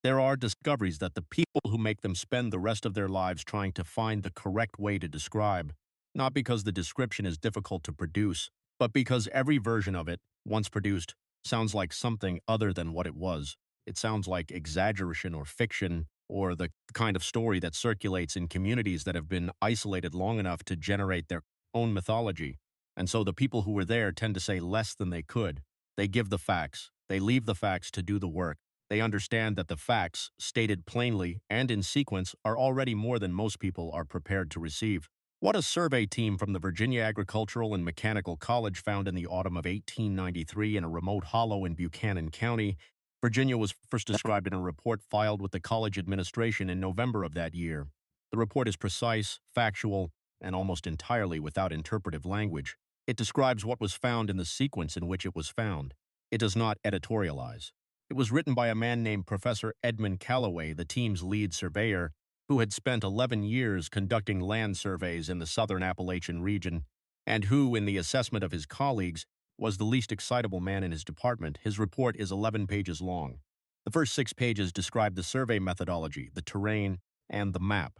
There are discoveries that the people who make them spend the rest of their lives trying to find the correct way to describe, not because the description is difficult to produce, but because every version of it, once produced, sounds like something other than what it was. It sounds like exaggeration or fiction, or the kind of story that circulates in communities that have been isolated long enough to generate their own mythology. And so the people who were there tend to say less than they could. They give the facts. They leave the facts to do the work. They understand that the facts, stated plainly and in sequence, are already more than most people are prepared to receive. What a survey team from the Virginia Agricultural and Mechanical College found in the autumn of 1893 in a remote hollow in Buchanan County, Virginia, was first described in a report filed with the college administration in November of that year. The report is precise, factual, and almost entirely without interpretive language. It describes what was found in the sequence in which it was found. It does not editorialize. It was written by a man named Professor Edmund Callaway, the team's lead surveyor, who had spent 11 years conducting land surveys in the southern Appalachian region, and who, in the assessment of his colleagues, was the least excitable man in his department. His report is 11 pages long. The first 6 pages describe the survey methodology, the terrain, and the map.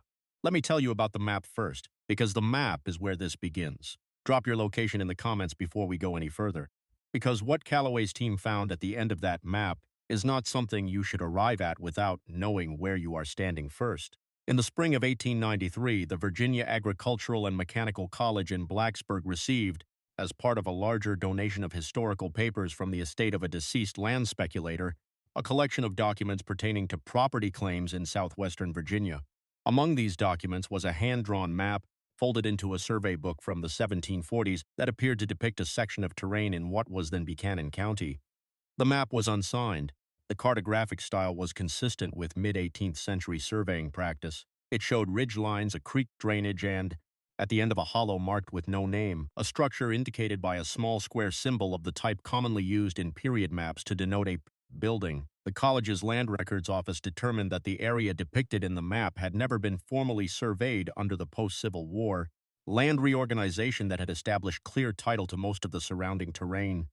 Let me tell you about the map first, because the map is where this begins. Drop your location in the comments before we go any further, because what Callaway's team found at the end of that map is not something you should arrive at without knowing where you are standing first. In the spring of 1893, the Virginia Agricultural and Mechanical College in Blacksburg received, as part of a larger donation of historical papers from the estate of a deceased land speculator, a collection of documents pertaining to property claims in southwestern Virginia. Among these documents was a hand-drawn map folded into a survey book from the 1740s that appeared to depict a section of terrain in what was then Buchanan County. The map was unsigned. The cartographic style was consistent with mid-18th century surveying practice. It showed ridge lines, a creek drainage, and, at the end of a hollow marked with no name, a structure indicated by a small square symbol of the type commonly used in period maps to denote a building. The college's land records office determined that the area depicted in the map had never been formally surveyed under the post-Civil War land reorganization that had established clear title to most of the surrounding terrain.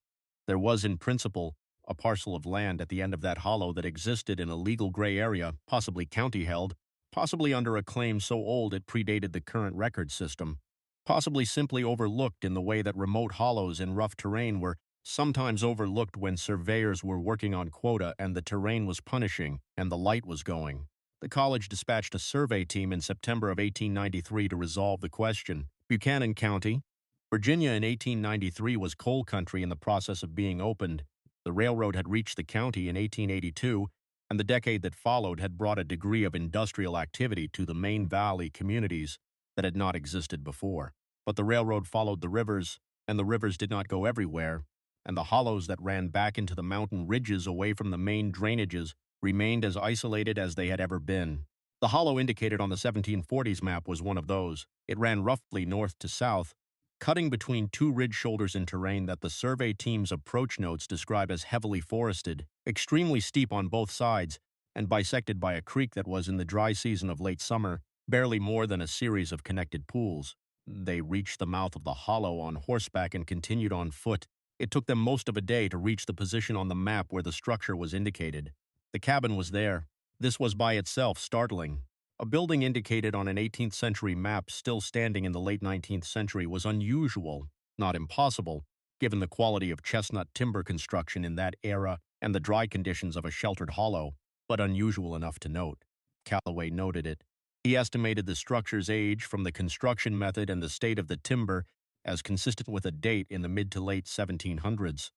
There was, in principle, a parcel of land at the end of that hollow that existed in a legal gray area, possibly county-held, possibly under a claim so old it predated the current record system, possibly simply overlooked in the way that remote hollows in rough terrain were sometimes overlooked when surveyors were working on quota and the terrain was punishing and the light was going. The college dispatched a survey team in September of 1893 to resolve the question. Buchanan County, Virginia in 1893 was coal country in the process of being opened. The railroad had reached the county in 1882, and the decade that followed had brought a degree of industrial activity to the main valley communities that had not existed before. But the railroad followed the rivers, and the rivers did not go everywhere, and the hollows that ran back into the mountain ridges away from the main drainages remained as isolated as they had ever been. The hollow indicated on the 1740s map was one of those. It ran roughly north to south, cutting between 2 ridge shoulders in terrain that the survey team's approach notes describe as heavily forested, extremely steep on both sides, and bisected by a creek that was, in the dry season of late summer, barely more than a series of connected pools. They reached the mouth of the hollow on horseback and continued on foot. It took them most of a day to reach the position on the map where the structure was indicated. The cabin was there. This was by itself startling. A building indicated on an 18th century map still standing in the late 19th century was unusual, not impossible, given the quality of chestnut timber construction in that era and the dry conditions of a sheltered hollow, but unusual enough to note. Callaway noted it. He estimated the structure's age from the construction method and the state of the timber as consistent with a date in the mid to late 1700s.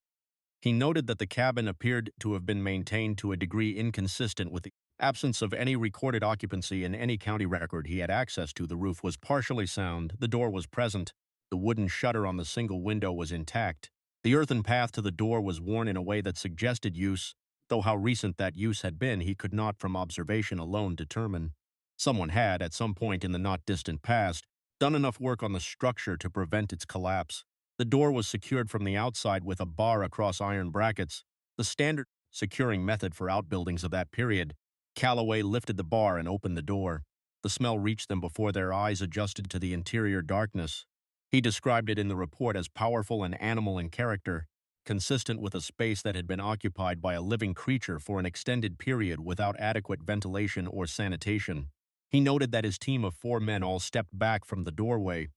He noted that the cabin appeared to have been maintained to a degree inconsistent with the absence of any recorded occupancy in any county record he had access to. The roof was partially sound, the door was present, the wooden shutter on the single window was intact. The earthen path to the door was worn in a way that suggested use, though how recent that use had been he could not from observation alone determine. Someone had, at some point in the not-distant past, done enough work on the structure to prevent its collapse. The door was secured from the outside with a bar across iron brackets, the standard securing method for outbuildings of that period. Callaway lifted the bar and opened the door. The smell reached them before their eyes adjusted to the interior darkness. He described it in the report as powerful and animal in character. consistent with a space that had been occupied by a living creature for an extended period without adequate ventilation or sanitation. He noted that his team of 4 men all stepped back from the doorway.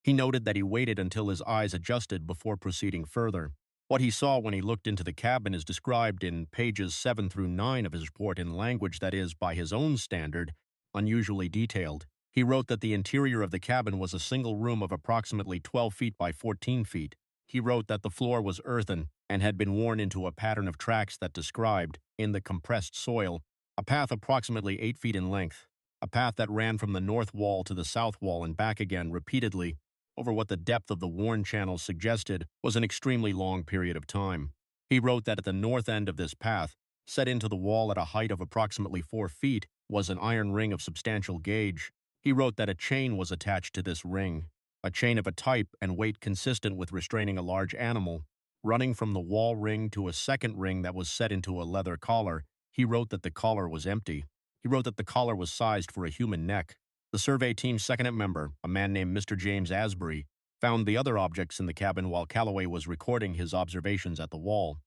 He noted that he waited until his eyes adjusted before proceeding further. What he saw when he looked into the cabin is described in pages 7 through 9 of his report in language that is, by his own standard, unusually detailed. He wrote that the interior of the cabin was a single room of approximately 12 feet by 14 feet. He wrote that the floor was earthen and had been worn into a pattern of tracks that described, in the compressed soil, a path approximately 8 feet in length, a path that ran from the north wall to the south wall and back again repeatedly over what the depth of the worn channels suggested was an extremely long period of time. He wrote that at the north end of this path, set into the wall at a height of approximately 4 feet, was an iron ring of substantial gauge. He wrote that a chain was attached to this ring, a chain of a type and weight consistent with restraining a large animal. Running from the wall ring to a second ring that was set into a leather collar, he wrote that the collar was empty. He wrote that the collar was sized for a human neck. The survey team's second member, a man named Mr. James Asbury, found the other objects in the cabin while Calloway was recording his observations at the wall.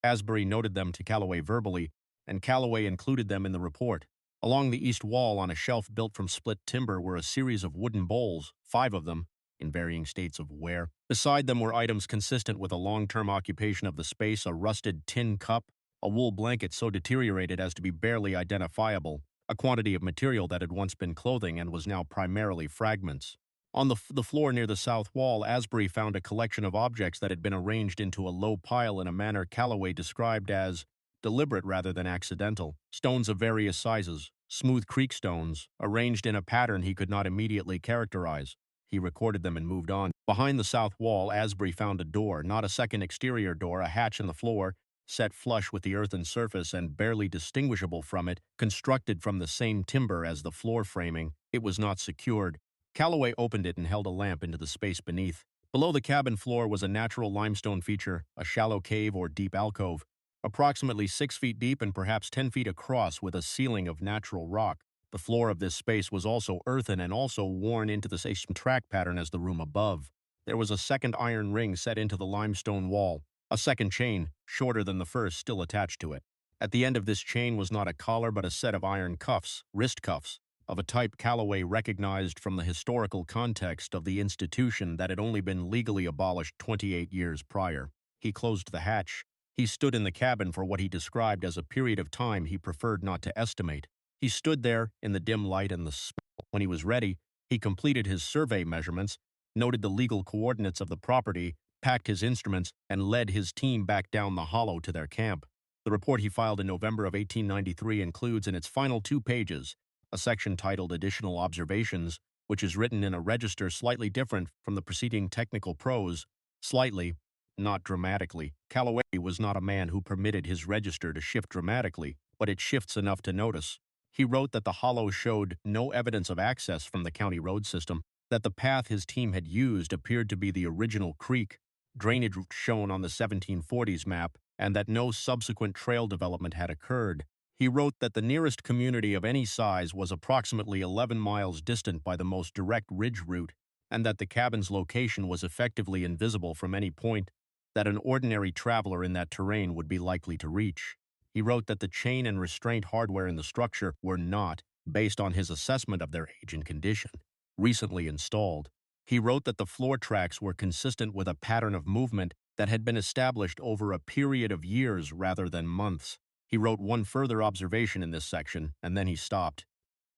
Asbury noted them to Calloway verbally, and Calloway included them in the report. Along the east wall on a shelf built from split timber were a series of wooden bowls, 5 of them, in varying states of wear. Beside them were items consistent with a long-term occupation of the space, a rusted tin cup, a wool blanket so deteriorated as to be barely identifiable, a quantity of material that had once been clothing and was now primarily fragments. On the floor near the south wall, Asbury found a collection of objects that had been arranged into a low pile in a manner Calloway described as deliberate rather than accidental. Stones of various sizes, smooth creek stones, arranged in a pattern he could not immediately characterize. He recorded them and moved on. Behind the south wall, Asbury found a door, not a second exterior door, a hatch in the floor, set flush with the earthen surface and barely distinguishable from it, constructed from the same timber as the floor framing. It was not secured. Calloway opened it and held a lamp into the space beneath. Below the cabin floor was a natural limestone feature, a shallow cave or deep alcove, approximately 6 feet deep and perhaps 10 feet across with a ceiling of natural rock. The floor of this space was also earthen and also worn into the same track pattern as the room above. There was a second iron ring set into the limestone wall, a second chain, shorter than the first, still attached to it. At the end of this chain was not a collar but a set of iron cuffs, wrist cuffs, of a type Calloway recognized from the historical context of the institution that had only been legally abolished 28 years prior. He closed the hatch. He stood in the cabin for what he described as a period of time he preferred not to estimate. He stood there in the dim light and the smell. When he was ready, he completed his survey measurements, noted the legal coordinates of the property, packed his instruments, and led his team back down the hollow to their camp. The report he filed in November of 1893 includes in its final 2 pages a section titled Additional Observations, which is written in a register slightly different from the preceding technical prose, slightly, not dramatically. Calloway was not a man who permitted his register to shift dramatically, but it shifts enough to notice. He wrote that the hollow showed no evidence of access from the county road system, that the path his team had used appeared to be the original creek, drainage shown on the 1740s map, and that no subsequent trail development had occurred. He wrote that the nearest community of any size was approximately 11 miles distant by the most direct ridge route, and that the cabin's location was effectively invisible from any point that an ordinary traveler in that terrain would be likely to reach. He wrote that the chain and restraint hardware in the structure were not, based on his assessment of their age and condition, recently installed. He wrote that the floor tracks were consistent with a pattern of movement that had been established over a period of years rather than months. He wrote one further observation in this section, and then he stopped.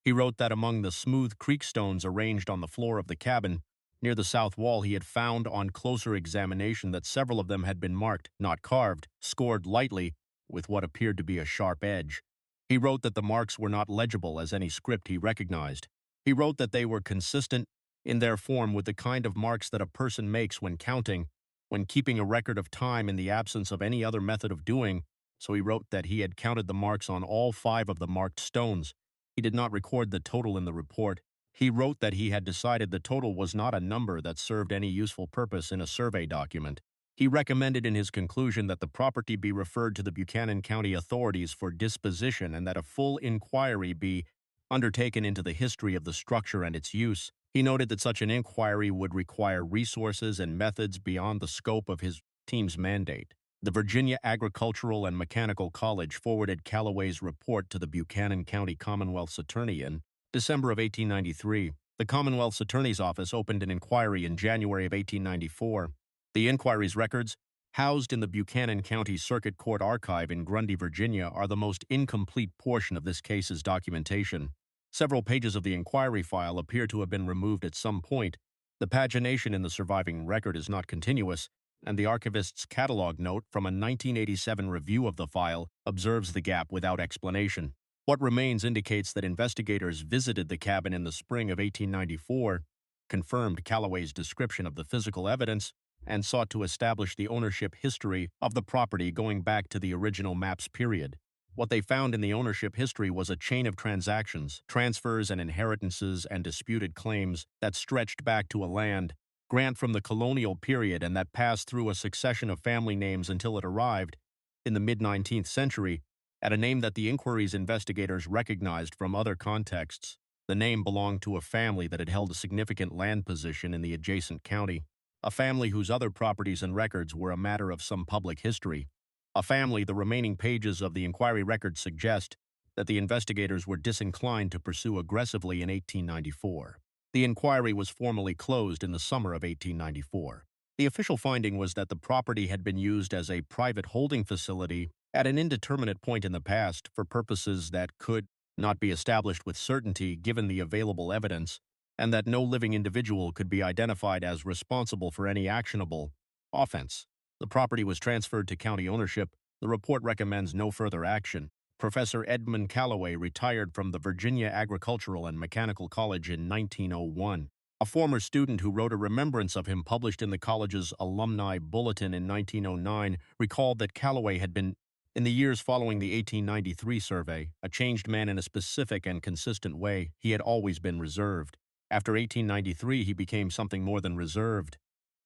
He wrote that among the smooth creek stones arranged on the floor of the cabin, near the south wall, he had found on closer examination that several of them had been marked, not carved, scored lightly, with what appeared to be a sharp edge. He wrote that the marks were not legible as any script he recognized. He wrote that they were consistent in their form with the kind of marks that a person makes when counting, when keeping a record of time in the absence of any other method of doing, so he wrote that he had counted the marks on all 5 of the marked stones. He did not record the total in the report. He wrote that he had decided the total was not a number that served any useful purpose in a survey document. He recommended in his conclusion that the property be referred to the Buchanan County authorities for disposition and that a full inquiry be undertaken into the history of the structure and its use. He noted that such an inquiry would require resources and methods beyond the scope of his team's mandate. The Virginia Agricultural and Mechanical College forwarded Callaway's report to the Buchanan County Commonwealth's attorney in December of 1893. The Commonwealth's attorney's office opened an inquiry in January of 1894. The inquiry's records, housed in the Buchanan County Circuit Court Archive in Grundy, Virginia, are the most incomplete portion of this case's documentation. Several pages of the inquiry file appear to have been removed at some point. The pagination in the surviving record is not continuous, and the archivist's catalog note from a 1987 review of the file observes the gap without explanation. What remains indicates that investigators visited the cabin in the spring of 1894, confirmed Callaway's description of the physical evidence, and sought to establish the ownership history of the property going back to the original map's period. What they found in the ownership history was a chain of transactions, transfers and inheritances and disputed claims that stretched back to a land grant from the colonial period and that passed through a succession of family names until it arrived, in the mid-19th century, at a name that the inquiry's investigators recognized from other contexts. The name belonged to a family that had held a significant land position in the adjacent county, a family whose other properties and records were a matter of some public history. A family the remaining pages of the inquiry records suggest that the investigators were disinclined to pursue aggressively in 1894. The inquiry was formally closed in the summer of 1894. The official finding was that the property had been used as a private holding facility at an indeterminate point in the past for purposes that could not be established with certainty given the available evidence, and that no living individual could be identified as responsible for any actionable offense. The property was transferred to county ownership. The report recommends no further action. Professor Edmund Callaway retired from the Virginia Agricultural and Mechanical College in 1901. A former student who wrote a remembrance of him published in the college's alumni bulletin in 1909 recalled that Callaway had been, in the years following the 1893 survey, a changed man in a specific and consistent way. He had always been reserved. After 1893, he became something more than reserved.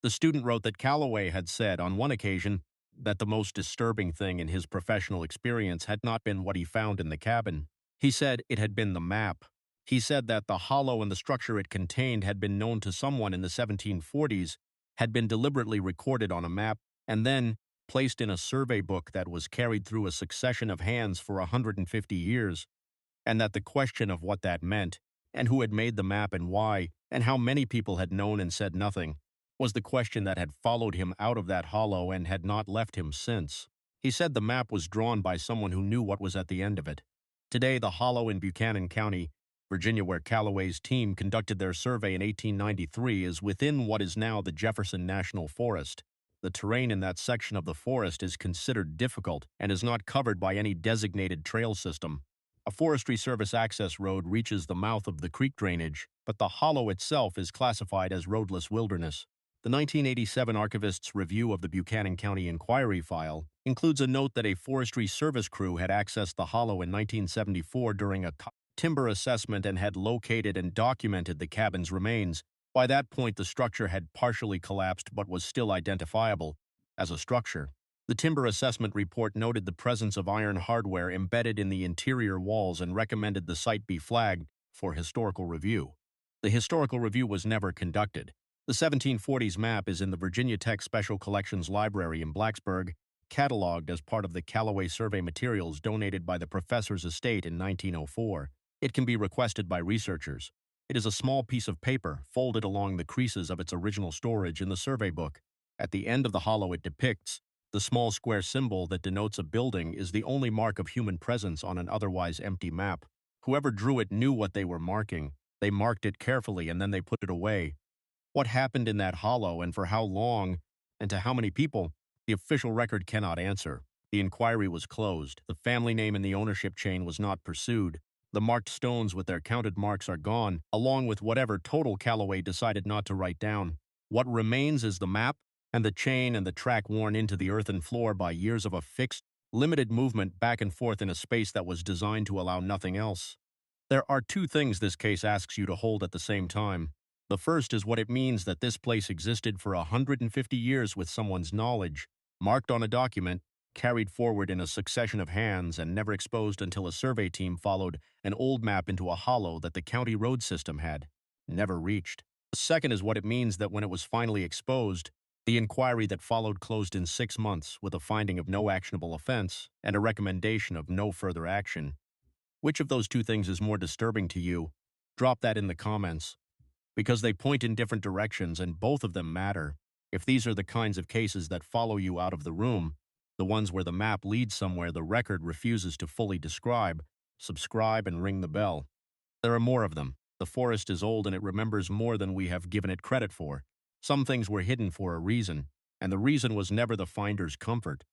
The student wrote that Callaway had said on one occasion that the most disturbing thing in his professional experience had not been what he found in the cabin. He said it had been the map. He said that the hollow and the structure it contained had been known to someone in the 1740s, had been deliberately recorded on a map, and then placed in a survey book that was carried through a succession of hands for 150 years, and that the question of what that meant, and who had made the map and why, and how many people had known and said nothing, was the question that had followed him out of that hollow and had not left him since. He said the map was drawn by someone who knew what was at the end of it. Today, the hollow in Buchanan County, Virginia, where Callaway's team conducted their survey in 1893, is within what is now the Jefferson National Forest. The terrain in that section of the forest is considered difficult and is not covered by any designated trail system. A Forestry Service access road reaches the mouth of the creek drainage, but the hollow itself is classified as roadless wilderness. The 1987 archivist's review of the Buchanan County inquiry file includes a note that a Forestry Service crew had accessed the hollow in 1974 during a timber assessment and had located and documented the cabin's remains. By that point, the structure had partially collapsed but was still identifiable as a structure. The timber assessment report noted the presence of iron hardware embedded in the interior walls and recommended the site be flagged for historical review. The historical review was never conducted. The 1740s map is in the Virginia Tech Special Collections Library in Blacksburg, cataloged as part of the Callaway survey materials donated by the professor's estate in 1904. It can be requested by researchers. It is a small piece of paper folded along the creases of its original storage in the survey book. At the end of the hollow it depicts, the small square symbol that denotes a building is the only mark of human presence on an otherwise empty map. Whoever drew it knew what they were marking. They marked it carefully and then they put it away. What happened in that hollow and for how long and to how many people, the official record cannot answer. The inquiry was closed. The family name in the ownership chain was not pursued. The marked stones with their counted marks are gone, along with whatever total Callaway decided not to write down. What remains is the map and the chain and the track worn into the earthen floor by years of a fixed, limited movement back and forth in a space that was designed to allow nothing else. There are two things this case asks you to hold at the same time. The first is what it means that this place existed for 150 years with someone's knowledge, marked on a document, carried forward in a succession of hands, and never exposed until a survey team followed an old map into a hollow that the county road system had never reached. The second is what it means that when it was finally exposed, The inquiry that followed closed in 6 months with a finding of no actionable offense and a recommendation of no further action. Which of those two things is more disturbing to you? Drop that in the comments, because they point in different directions and both of them matter. If these are the kinds of cases that follow you out of the room, the ones where the map leads somewhere the record refuses to fully describe, subscribe and ring the bell. There are more of them. The forest is old and it remembers more than we have given it credit for. Some things were hidden for a reason, and the reason was never the finder's comfort.